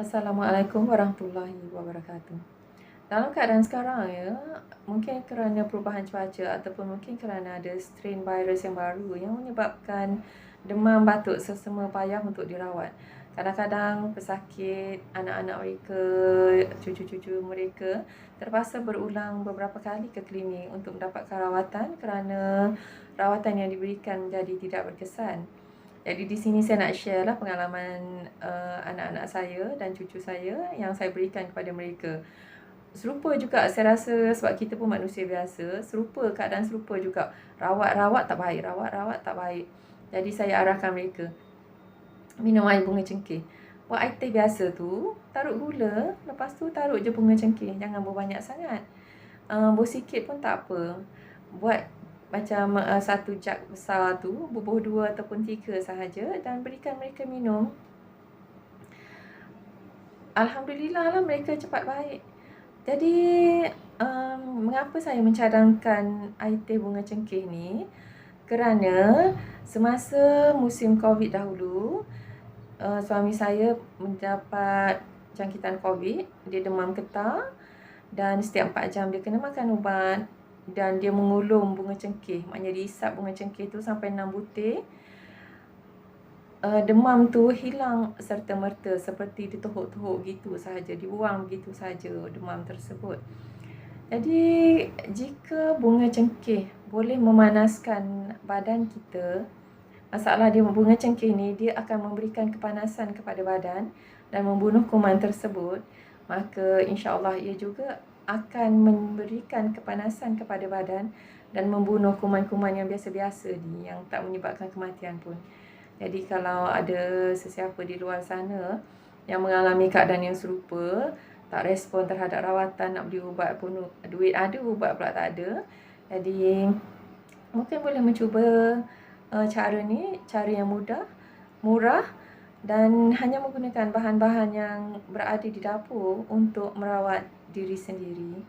Assalamualaikum warahmatullahi wabarakatuh. Dalam keadaan sekarang ya, mungkin kerana perubahan cuaca ataupun mungkin kerana ada strain virus yang baru yang menyebabkan demam, batuk, sesama payah untuk dirawat. Kadang-kadang pesakit, anak-anak mereka, cucu-cucu mereka terpaksa berulang beberapa kali ke klinik untuk mendapatkan rawatan kerana rawatan yang diberikan menjadi tidak berkesan. Jadi di sini saya nak share lah pengalaman anak-anak saya dan cucu saya yang saya berikan kepada mereka. Serupa juga saya rasa sebab kita pun manusia biasa, keadaan serupa juga. Rawat-rawat tak baik, rawat-rawat tak baik. Jadi saya arahkan mereka minum air bunga cengkeh. Buat air teh biasa tu, taruh gula, lepas tu taruh je bunga cengkeh. Jangan berbanyak sangat. Sikit pun tak apa. Buat macam satu jug besar tu, bubuh 2 ataupun 3 sahaja dan berikan mereka minum. Alhamdulillah lah mereka cepat baik. Jadi, mengapa saya mencadangkan air teh bunga cengkeh ni? Kerana semasa musim COVID dahulu, suami saya mendapat jangkitan COVID, dia demam getah dan setiap 4 jam dia kena makan ubat dan dia mengulum bunga cengkeh. Maknanya diisap bunga cengkeh tu sampai 6 butir. Demam tu hilang serta-merta seperti dituhuk-tuhuk gitu sahaja, dibuang begitu sahaja demam tersebut. Jadi jika bunga cengkeh boleh memanaskan badan kita, masalah dia bunga cengkeh ni dia akan memberikan kepanasan kepada badan dan membunuh kuman tersebut, maka insya-Allah ia juga akan memberikan kepanasan kepada badan dan membunuh kuman-kuman yang biasa-biasa ni yang tak menyebabkan kematian pun. Jadi kalau ada sesiapa di luar sana yang mengalami keadaan yang serupa, tak respon terhadap rawatan, nak beli ubat pun duit ada, ubat pula tak ada. Jadi mungkin boleh mencuba cara ni, cara yang mudah, murah dan hanya menggunakan bahan-bahan yang berada di dapur untuk merawat diri sendiri.